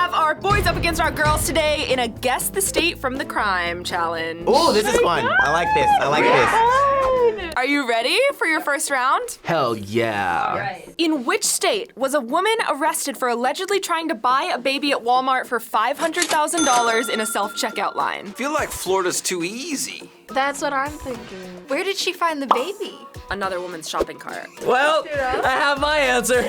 have our boys up against our girls today in a Guess the State from the Crime challenge. Oh, this is fun. I like this. I like this. Are you ready for your first round? Hell yeah. Right. In which state was a woman arrested for allegedly trying to buy a baby at Walmart for $500,000 in a self-checkout line? I feel like Florida's too easy. That's what I'm thinking. Where did she find the baby? Another woman's shopping cart. Well, I have my answer.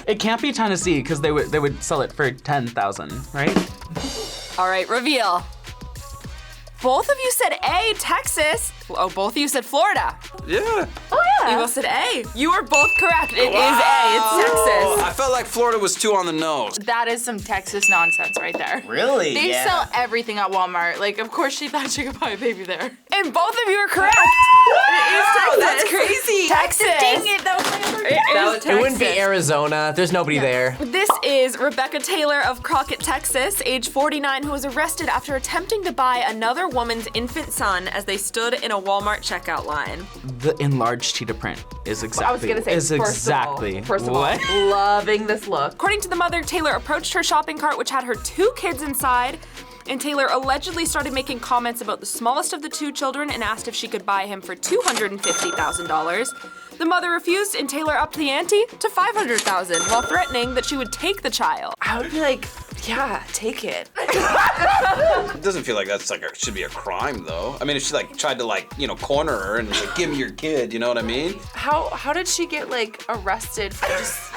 It can't be Tennessee because they would sell it for 10,000, right? All right, reveal. Both of you said A, Texas. Oh, both of you said Florida. Yeah. Oh, yeah. You both said A. You were both correct. It is A. It's Texas. I felt like Florida was too on the nose. That is some Texas nonsense right there. Really? They sell everything at Walmart. Like, of course she thought she could buy a baby there. And both of you are correct. It is Texas. That's crazy. Texas. Dang it, that was my other guess. It wouldn't be Arizona. There's nobody there. This is Rebecca Taylor of Crockett, Texas, age 49, who was arrested after attempting to buy another woman's infant son as they stood in a Walmart checkout line. The enlarged cheetah print is exactly. I was gonna say, is exactly. first of what? all, loving this look. According to the mother, Taylor approached her shopping cart, which had her 2 kids inside, and Taylor allegedly started making comments about the smallest of the 2 children and asked if she could buy him for $250,000. The mother refused, and Taylor upped the ante to $500,000 while threatening that she would take the child. I would be like, yeah, take it. It doesn't feel like that's should be a crime though. I mean, if she tried to corner her and give me your kid, you know what I mean? How did she get arrested for just?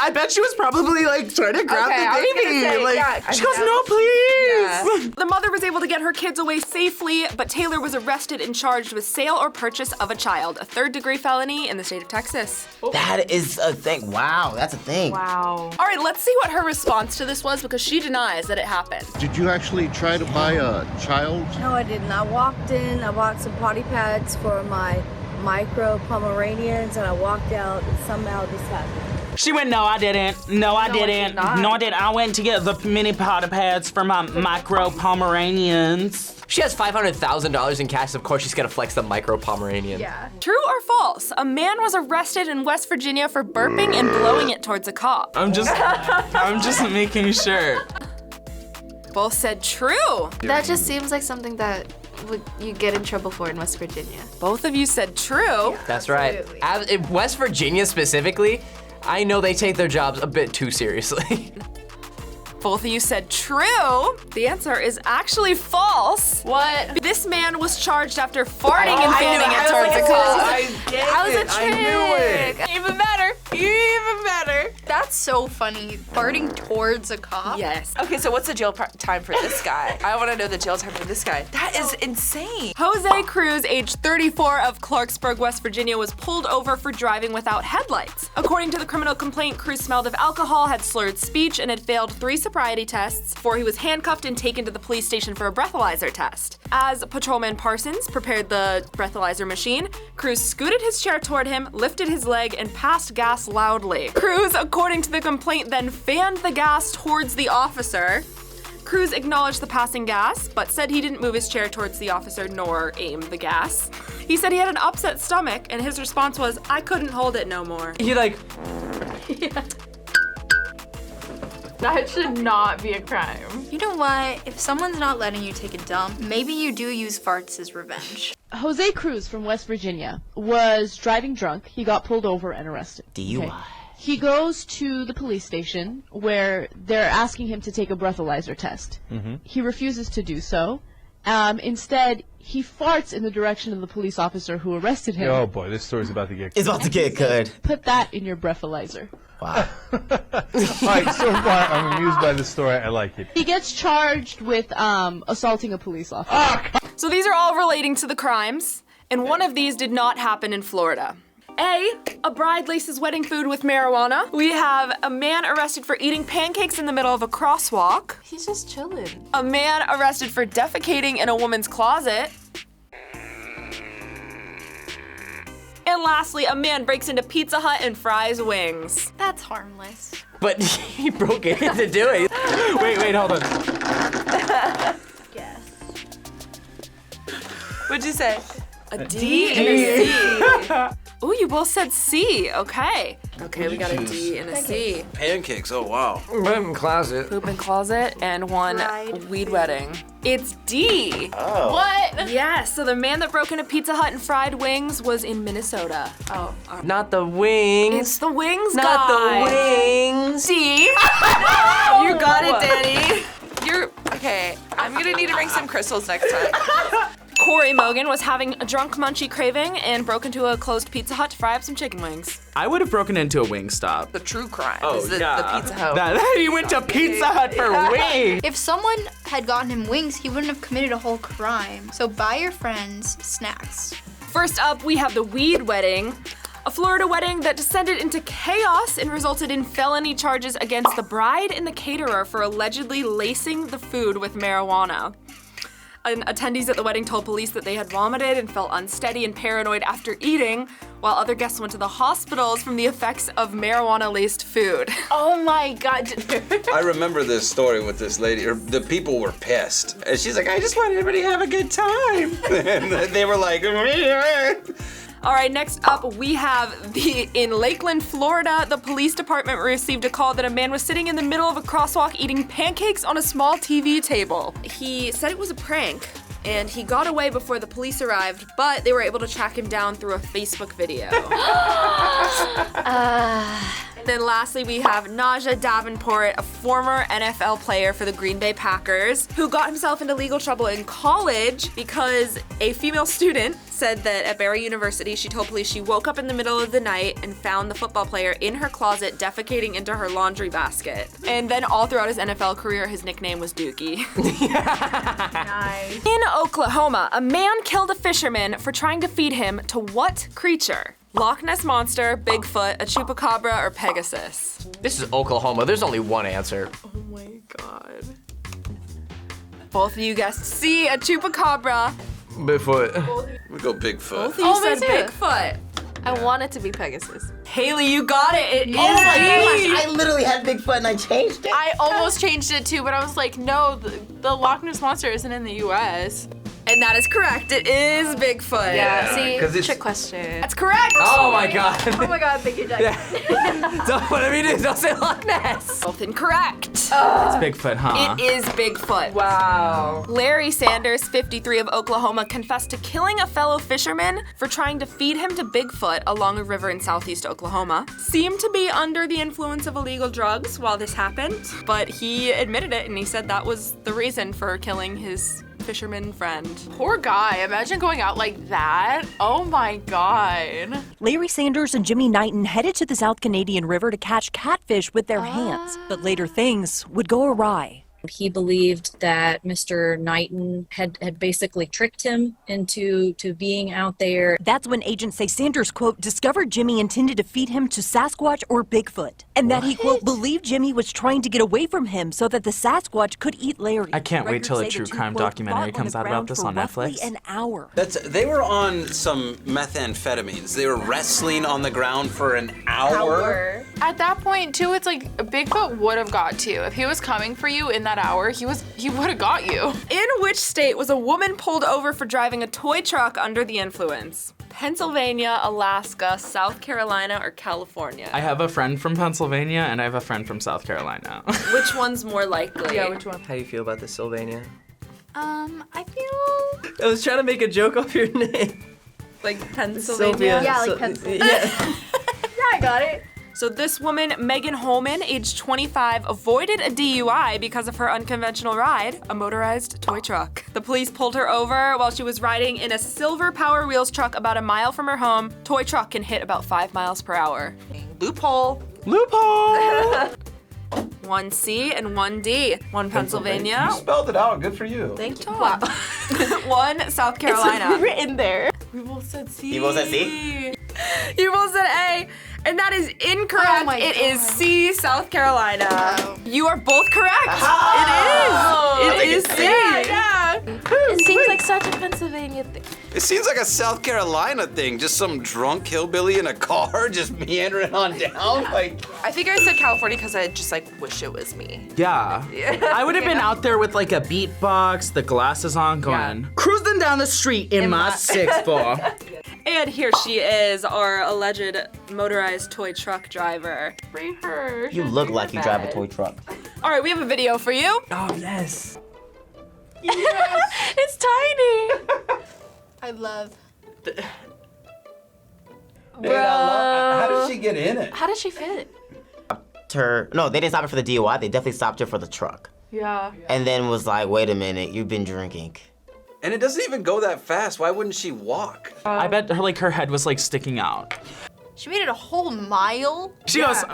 I bet she was probably trying to grab Okay, I was the gonna baby. say, yeah, she goes, no, please. Yeah. The mother was able to get her kids away safely, but Taylor was arrested and charged with sale or purchase of a child, a 3rd-degree felony in the state of Texas. That is a thing. Wow, that's a thing. Wow. All right, let's see what her response to this was, because she denies that it happened. Did you actually try to buy a child? No, I didn't. I walked in, I bought some potty pads for my micro Pomeranians, and I walked out, and somehow this happened. She went, no, I didn't. No, I did didn't. not. No, I didn't. I went to get the mini potty pads for my micro Pomeranians. She has $500,000 in cash. Of course, she's gonna flex the micro Pomeranian. Yeah. True or false? A man was arrested in West Virginia for burping and blowing it towards a cop. I'm just making sure. Both said true. That just seems like something that you get in trouble for in West Virginia. Both of you said true. That's right. In West Virginia specifically, I know they take their jobs a bit too seriously. Both of you said true. The answer is actually false. What? This man was charged after farting and fanning it towards a cop. That was a trick. I knew it. Even better. Even better. That's so funny. Farting towards a cop? Yes. Okay, so what's the jail time for this guy? I want to know the jail time for this guy. That is insane. Jose Cruz, age 34, of Clarksburg, West Virginia, was pulled over for driving without headlights. According to the criminal complaint, Cruz smelled of alcohol, had slurred speech, and had failed 3 sobriety tests before he was handcuffed and taken to the police station for a breathalyzer test. As Patrolman Parsons prepared the breathalyzer machine, Cruz scooted his chair toward him, lifted his leg, and passed gas loudly. Cruz, according to the complaint, then fanned the gas towards the officer. Cruz acknowledged the passing gas, but said he didn't move his chair towards the officer nor aim the gas. He said he had an upset stomach, and his response was, "I couldn't hold it no more." He Yeah. That should not be a crime. You know what? If someone's not letting you take a dump, maybe you do use farts as revenge. Jose Cruz from West Virginia was driving drunk. He got pulled over and arrested. DUI. Okay. He goes to the police station where they're asking him to take a breathalyzer test. He refuses to do so. Instead, he farts in the direction of the police officer who arrested him. Oh boy, this story's about to get It's about to get good. Put that in your breathalyzer. Wow. All right, so far I'm amused by this story. I like it. He gets charged with assaulting a police officer. So these are all relating to the crimes, and one of these did not happen in Florida. A bride laces wedding food with marijuana. We have a man arrested for eating pancakes in the middle of a crosswalk. He's just chilling. A man arrested for defecating in a woman's closet. And lastly, a man breaks into Pizza Hut and fries wings. That's harmless. But he broke in to do it. Wait, hold on. Yes. What'd you say? A D and a C. Ooh, you both said C. Okay. Okay, we got a D and a C. Pancakes, oh wow. Closet. Poop and closet and one weed wedding. It's D. Oh. What? Yes, so the man that broke into Pizza Hut and fried wings was in Minnesota. Oh. Not the wings. It's the wings Not guy. the wings. D. You got it, Dani. You're, okay, I'm gonna need to bring some crystals next time. Corey Mogan was having a drunk munchie craving and broke into a closed Pizza Hut to fry up some chicken wings. I would have broken into a Wingstop. The true crime Oh, is the yeah. Pizza Hut. He went to Pizza Hut for wings. If someone had gotten him wings, he wouldn't have committed a whole crime. So buy your friends snacks. First up, we have the weed wedding. A Florida wedding that descended into chaos and resulted in felony charges against the bride and the caterer for allegedly lacing the food with marijuana. And attendees at the wedding told police that they had vomited and felt unsteady and paranoid after eating, while other guests went to the hospitals from the effects of marijuana-laced food. Oh my God. I remember this story with this lady. The people were pissed. And she's like, I just want everybody to have a good time. And they were like, All right, next up we have in Lakeland, Florida, the police department received a call that a man was sitting in the middle of a crosswalk eating pancakes on a small TV table. He said it was a prank, and he got away before the police arrived, but they were able to track him down through a Facebook video. Then lastly, we have Najah Davenport, a former NFL player for the Green Bay Packers, who got himself into legal trouble in college because a female student said that at Barry University, she told police she woke up in the middle of the night and found the football player in her closet defecating into her laundry basket. And then all throughout his NFL career, his nickname was Dookie. Nice. In Oklahoma, a man killed a fisherman for trying to feed him to what creature? Loch Ness Monster, Bigfoot, a Chupacabra, or Pegasus? This is Oklahoma. There's only one answer. Oh my God. Both of you guessed C, a Chupacabra. Bigfoot. we go Bigfoot. Both of you said Bigfoot. I want it to be Pegasus. Haley, you got it. It is Oh my C. gosh, I literally had Bigfoot and I changed it. I almost changed it too, but I was like, no, the Loch Ness Monster isn't in the US. And that is correct. It is Bigfoot. Yeah, see, 'cause it's- trick question. That's correct. Oh my God. Oh my God, thank you, Jaxon. Don't whatever you do, don't say Loch Ness. Both incorrect. It's Bigfoot, huh? It is Bigfoot. Wow. Larry Sanders, 53 of Oklahoma, confessed to killing a fellow fisherman for trying to feed him to Bigfoot along a river in southeast Oklahoma. Seemed to be under the influence of illegal drugs while this happened, but he admitted it and he said that was the reason for killing his fisherman friend. Poor guy. Imagine going out like that. Oh my God. Larry Sanders and Jimmy Knighton headed to the South Canadian River to catch catfish with their hands, but later things would go awry. He believed that Mr. Knighton had basically tricked him into being out there. That's when agents say Sanders, quote, discovered Jimmy intended to feed him to Sasquatch or Bigfoot. And that he, quote, believed Jimmy was trying to get away from him so that the Sasquatch could eat Larry. I can't wait till a Records say true the two, crime quote, documentary fought comes the out about ground this for on roughly Netflix. an hour. They were on some methamphetamines. They were wrestling on the ground for an hour. At that point too, it's like Bigfoot would have got to you. If he was coming for you in that hour, he would have got you. In which state was a woman pulled over for driving a toy truck under the influence? Pennsylvania, Alaska, South Carolina, or California? I have a friend from Pennsylvania and I have a friend from South Carolina. Which one's more likely? Yeah, which one? How do you feel about this, Sylvania? I feel I was trying to make a joke off your name. Like Pennsylvania? Sylvia. Yeah, like Pennsylvania. Yeah. Yeah, I got it. So this woman, Megan Holman, aged 25, avoided a DUI because of her unconventional ride, a motorized toy truck. The police pulled her over while she was riding in a silver Power Wheels truck about a mile from her home. Toy truck can hit about 5 miles per hour. Loophole. Loophole! 1C and 1D. One Pennsylvania. You spelled it out. Good for you. Thank you. Wow. 1 South Carolina. It's written there. We both said C. You both said C? You both said A, and that is incorrect. Oh my It God. is C, South Carolina. Oh. You are both correct. It is. It is C. Yeah. It seems like such a Pennsylvania thing. It seems like a South Carolina thing. Just some drunk hillbilly in a car just meandering on down. Like, I think I said California because I just like wish it was me. Yeah. I would have been out there with like a beatbox, the glasses on, going, cruising down the street in my 6'4". And here she is, our alleged motorized toy truck driver. Free her. You look like you drive a toy truck. All right, we have a video for you. Oh, yes. It's tiny. I love. Dude, how did she get in it? How did she fit? No, they didn't stop her for the DUI. They definitely stopped her for the truck. Yeah. And then was like, wait a minute, you've been drinking. And it doesn't even go that fast. Why wouldn't she walk? I bet her head was like sticking out. She made it a whole mile. She goes, go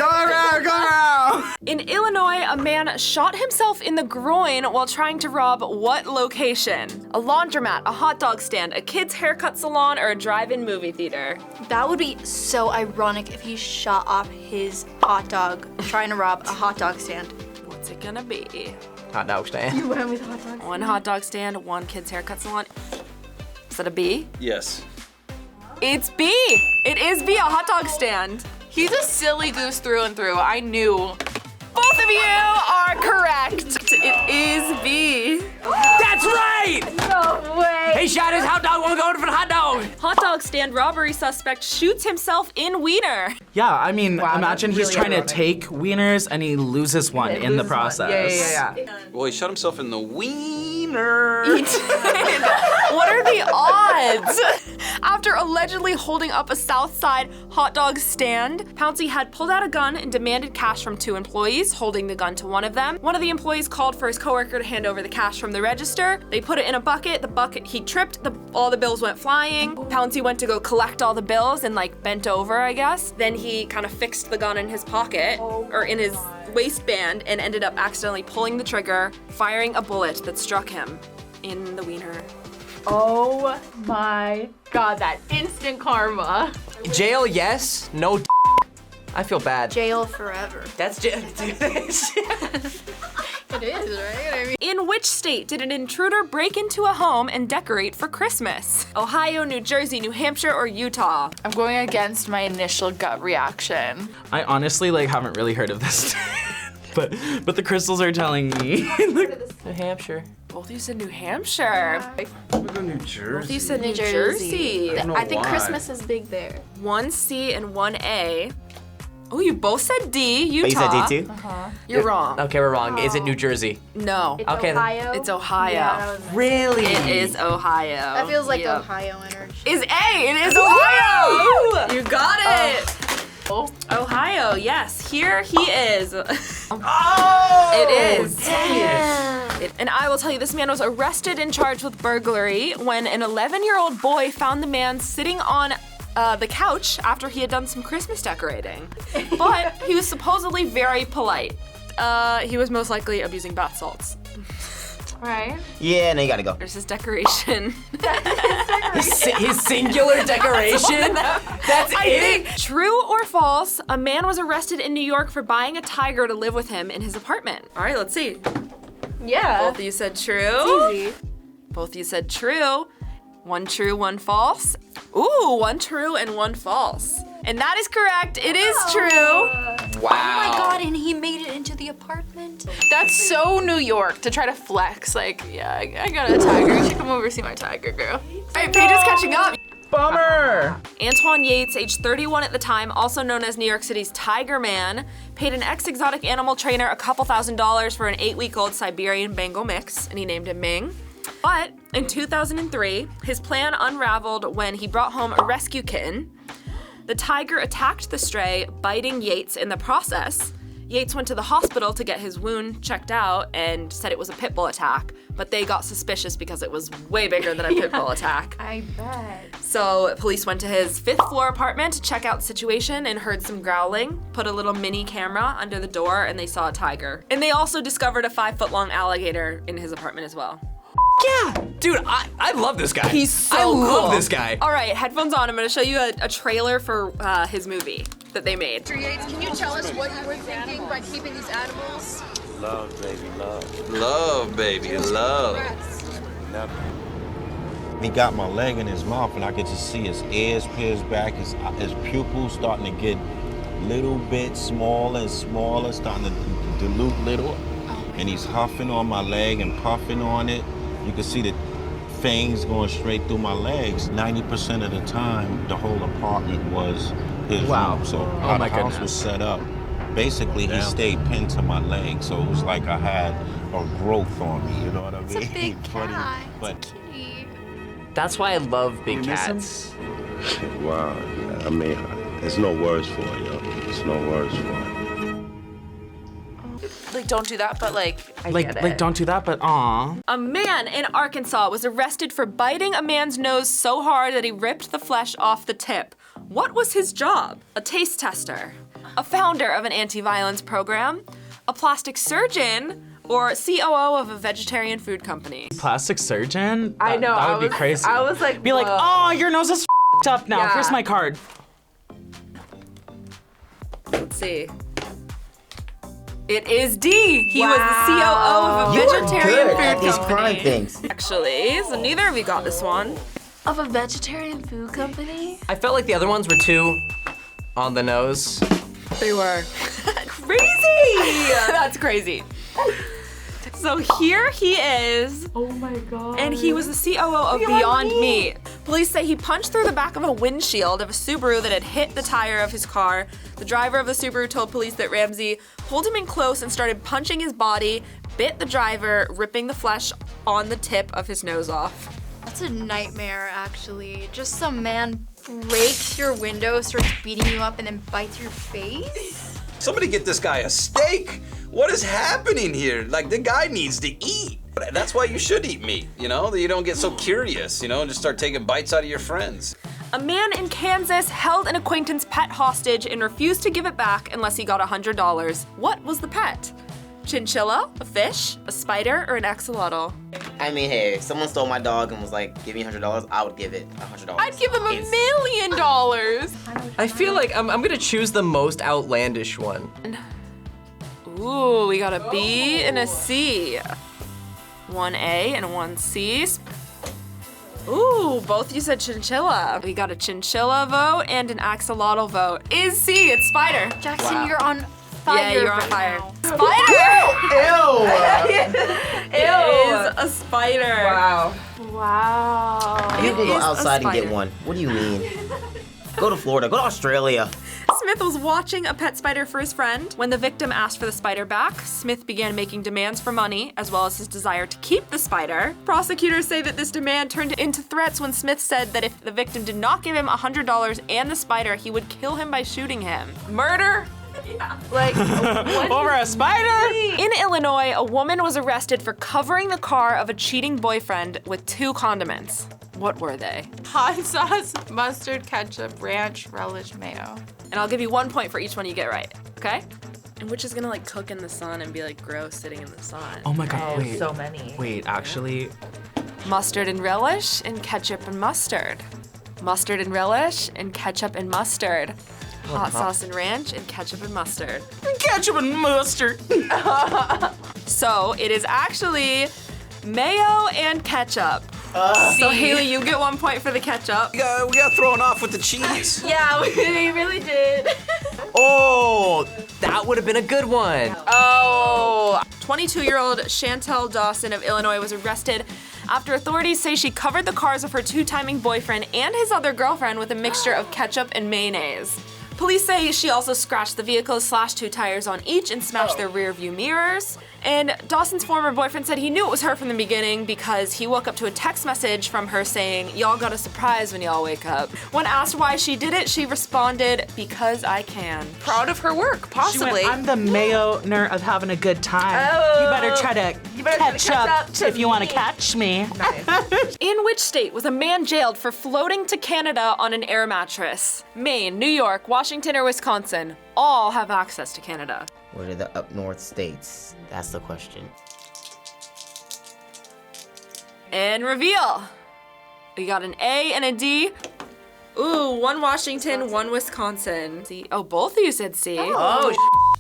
around, go around. In Illinois, a man shot himself in the groin while trying to rob what location? A laundromat, a hot dog stand, a kid's haircut salon, or a drive-in movie theater? That would be so ironic if he shot off his hot dog trying to rob a hot dog stand. What's it gonna be? Hot dog stand. You went with hot dog. One hot dog stand, one kid's haircut salon. Is that a B? Yes. It's B. It is B, a hot dog stand. He's a silly goose through and through. I knew. Both of you are correct. It is B. That's right! No way. He shot his hot dog while going for the hot dog. Hot dog stand robbery suspect shoots himself in wiener. Yeah, I mean, imagine he's really trying ironic. to take wieners and he loses one in the process. Yeah. Well, he shot himself in the wiener. What are the odds? After allegedly holding up a South Side hot dog stand, Pouncey had pulled out a gun and demanded cash from 2 employees, holding the gun to one of them. One of the employees called for his coworker to hand over the cash from the register. They put it in a bucket. The bucket, he tripped. All the bills went flying. Pouncey went to go collect all the bills and like bent over, I guess. Then he kind of fixed the gun in his pocket or in his waistband and ended up accidentally pulling the trigger, firing a bullet that struck him in the wiener. Oh my God, that instant karma. Jail, yes. No. I feel bad. Jail forever. That's jail. It is, right? I mean, In which state did an intruder break into a home and decorate for Christmas? Ohio, New Jersey, New Hampshire, or Utah? I'm going against my initial gut reaction. I honestly like haven't really heard of this. but the crystals are telling me. New Hampshire. Both of you said New Hampshire. We'll go New Jersey. Both of you said New Jersey. don't know I think why. Christmas is big there. 1C and 1A. Oh, you both said D, But you Utah. said D too? You're wrong. Okay, we're wrong. Is it New Jersey? No. It's Okay, then. Ohio. It's Ohio. Yeah, that was- Really? It is Ohio. that feels like Yep. Ohio energy. Is A. It is Ohio. You got it. Ohio, yes. Here he is. Oh! It is. Dang it. And I will tell you, this man was arrested and charged with burglary when an 11-year-old boy found the man sitting on the couch after he had done some Christmas decorating. But he was supposedly very polite. He was most likely abusing bath salts. Right? Yeah, now you gotta go. There's his decoration. His singular decoration? That's it? True or false, a man was arrested in New York for buying a tiger to live with him in his apartment. All right, let's see. Yeah. Both of you said true. It's easy. Both of you said true. 1 true, 1 false. Ooh, 1 true and 1 false. And that is correct. It is true. Wow. Oh my God, and he made it into the apartment. That's so New York to try to flex. Like, yeah, I got a tiger. You should come over and see my tiger, girl. All right, Paige is catching up. Bummer! Antoine Yates, age 31 at the time, also known as New York City's Tiger Man, paid an ex-exotic animal trainer a couple $1,000s for an 8-week-old Siberian Bengal mix, and he named him Ming. But in 2003, his plan unraveled when he brought home a rescue kitten. The tiger attacked the stray, biting Yates in the process. Yates went to the hospital to get his wound checked out and said it was a pit bull attack, but they got suspicious because it was way bigger than a pit bull attack. I bet. So police went to his 5th floor apartment to check out the situation and heard some growling, put a little mini camera under the door, and they saw a tiger. And they also discovered a 5-foot-long alligator in his apartment as well. Yeah. Dude, I love this guy. He's so I cool. love this guy. All right, headphones on. I'm gonna show you a trailer for his movie that they made. Mr. Yates, can you tell us what you were thinking by keeping these animals? Love, baby, love. Love, baby, love. He got my leg in his mouth, and I could just see his ears pierced back, his pupils starting to get little bit smaller and smaller, starting to dilute little. And he's huffing on my leg and puffing on it. You can see the fangs going straight through my legs. 90% of the time, the whole apartment was his room. So how the house was set up, basically he stayed pinned to my leg. So it was like I had a growth on me, you know what I mean? It's a big cat. But That's why I love big cats. Wow, I mean, there's no words for it, yo. There's no words for it. Like, don't do that, but like, I get it. Like, don't do that, but aw. A man in Arkansas was arrested for biting a man's nose so hard that he ripped the flesh off the tip. What was his job? A taste tester, a founder of an anti-violence program, a plastic surgeon, or COO of a vegetarian food company. Plastic surgeon? I know. That would be crazy. I was like, be like, oh, your nose is up now. Yeah. Here's my card. Let's see. It is D. He was the COO of a vegetarian food at these company. crime things. Actually, so neither of you got this one. Of a vegetarian food company? I felt like the other ones were too on the nose. They were. Crazy! That's crazy. So here he is. Oh my god. And he was the COO of Beyond Meat. Police say he punched through the back of a windshield of a Subaru that had hit the tire of his car. The driver of the Subaru told police that Ramsey pulled him in close and started punching his body, bit the driver, ripping the flesh on the tip of his nose off. That's a nightmare, actually. Just some man breaks your window, starts beating you up, and then bites your face? Somebody get this guy a steak. What is happening here? Like, the guy needs to eat. That's why you should eat meat, you know? That you don't get so curious, you know, and just start taking bites out of your friends. A man in Kansas held an acquaintance pet hostage and refused to give it back unless he got $100. What was the pet? Chinchilla, a fish, a spider, or an axolotl? I mean, hey, if someone stole my dog and was like, give me $100, I would give it $100. I'd give him $1 million. I feel like I'm gonna choose the most outlandish one. Ooh, we got a B and a C. 1A and 1C. Ooh, both you said chinchilla. We got a chinchilla vote and an axolotl vote. Is C, it's spider. Jaxon, you're on fire. Yeah, you're on right fire. now. Spider! It is a spider. Wow. Wow. You can go is a outside and get spider. one. What do you mean? Go to Florida, go to Australia. Smith was watching a pet spider for his friend. When the victim asked for the spider back, Smith began making demands for money, as well as his desire to keep the spider. Prosecutors say that this demand turned into threats when Smith said that if the victim did not give him $100 and the spider, he would kill him by shooting him. Murder? Yeah. Like, over a spider? In Illinois, a woman was arrested for covering the car of a cheating boyfriend with 2 condiments. What were they? Hot sauce, mustard, ketchup, ranch, relish, mayo. And I'll give you 1 point for each one you get right, okay? And which is gonna like cook in the sun and be like gross sitting in the sun. Oh my god, wait. So many. Wait, actually. Mustard and relish and ketchup and mustard. Mustard and relish and ketchup and mustard. Hot sauce and ranch and ketchup and mustard. Ketchup and mustard. So it is actually mayo and ketchup. So Haley, you get 1 point for the ketchup. We got thrown off with the cheese. Yeah, we really did. Oh, that would have been a good one. Oh. 22-year-old Chantel Dawson of Illinois was arrested after authorities say she covered the cars of her 2-timing boyfriend and his other girlfriend with a mixture of ketchup and mayonnaise. Police say she also scratched the vehicles, slashed 2 tires on each, and smashed their rear view mirrors. And Dawson's former boyfriend said he knew it was her from the beginning because he woke up to a text message from her saying, "Y'all got a surprise when y'all wake up." When asked why she did it, she responded, "Because I can." Proud of her work, possibly. She went, I'm the mayo-ner of having a good time. Oh. You better try to catch up to if you want me. to catch me. Nice. In which state was a man jailed for floating to Canada on an air mattress? Maine, New York, Washington, or Wisconsin? All have access to Canada. What are the up north states? That's the question. And reveal. We got an A and a D. Ooh, 1 Washington, 1 Wisconsin. C. Oh, both of you said C. Oh.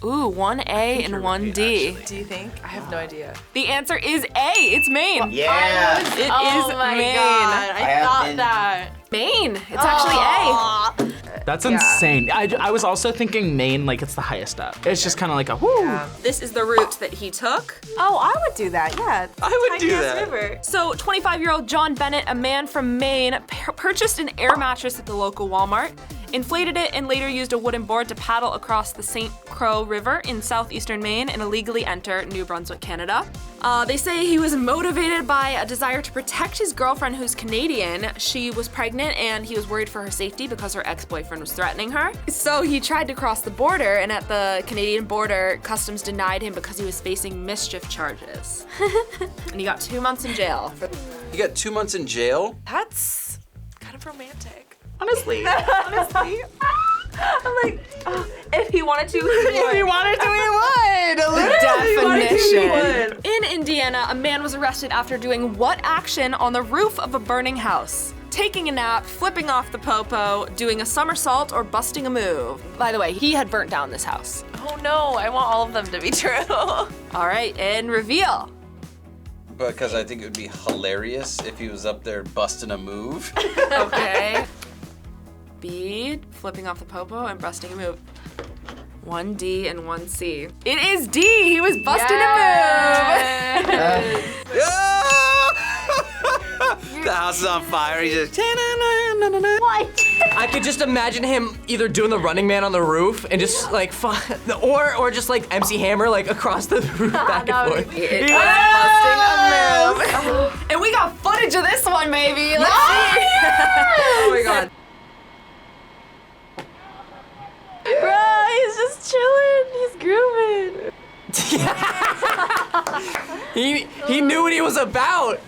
Ooh, 1 A and 1 D. Do you think? I have no idea. The answer is A. It's Maine. Yeah. It is oh my Maine. god, I thought that. Maine. It's actually A. That's Yeah. insane. I was also thinking Maine, like it's the highest up. It's just kind of like a whoo. This is the route that he took. Oh, I would do that, yeah. I would do Tiny-ass that. river. So 25-year-old John Bennett, a man from Maine, purchased an air mattress at the local Walmart, inflated it, and later used a wooden board to paddle across the St. Croix River in southeastern Maine and illegally enter New Brunswick, Canada. They say he was motivated by a desire to protect his girlfriend, who's Canadian. She was pregnant and he was worried for her safety because her ex-boyfriend was threatening her. So he tried to cross the border, and at the Canadian border, customs denied him because he was facing mischief charges. And he got 2 months in jail. You got 2 months in jail? That's kind of romantic. Honestly. I'm like, oh, if he wanted to, he would. If he wanted to, he would. Definition. In Indiana, a man was arrested after doing what action on the roof of a burning house? Taking a nap, flipping off the popo, doing a somersault, or busting a move. By the way, he had burnt down this house. Oh no, I want all of them to be true. All right, and reveal. Because I think it would be hilarious if he was up there busting a move. Okay. B, flipping off the popo and busting a move. 1 D and 1 C. It is D. He was busting a move. The house is on fire. He just. What? I could just imagine him either doing the Running Man on the roof and just like, or just like MC Hammer like across the roof back and forth. It was busting a move. And we got footage of this one, maybe. Let's see. Oh my god. Bro, he's just chilling. He's grooving. He knew what he was about.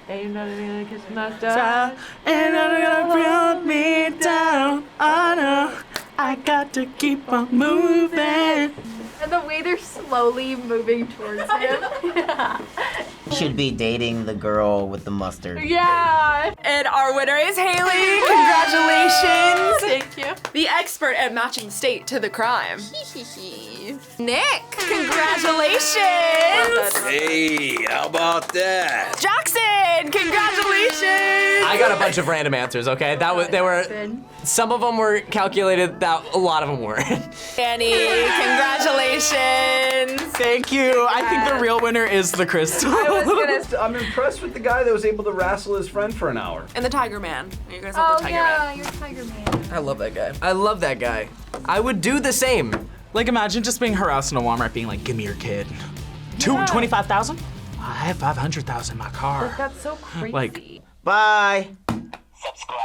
Ain't nothing gonna kiss my style. Ain't nothing gonna bring me down. Oh no, I got to keep on moving. And the way they're slowly moving towards him. Should be dating the girl with the mustard. Yeah. And our winner is Haley. Congratulations. Thank you. The expert at matching state to the crime. Nick, congratulations. Hey, how about that? Jaxon, congratulations. I got a bunch of random answers. Okay, some of them were calculated. That a lot of them weren't. Dani, congratulations. Thank you. I think the real winner is the crystal. I'm impressed with the guy that was able to wrestle his friend for an hour. And the Tiger Man. You guys love the Tiger Man. You're Tiger Man. I love that guy. I love that guy. I would do the same. Like imagine just being harassed in a Walmart being like, give me your kid. 25,000? I have 500,000 in my car. Like, that's so crazy. Like, Bye. Subscribe.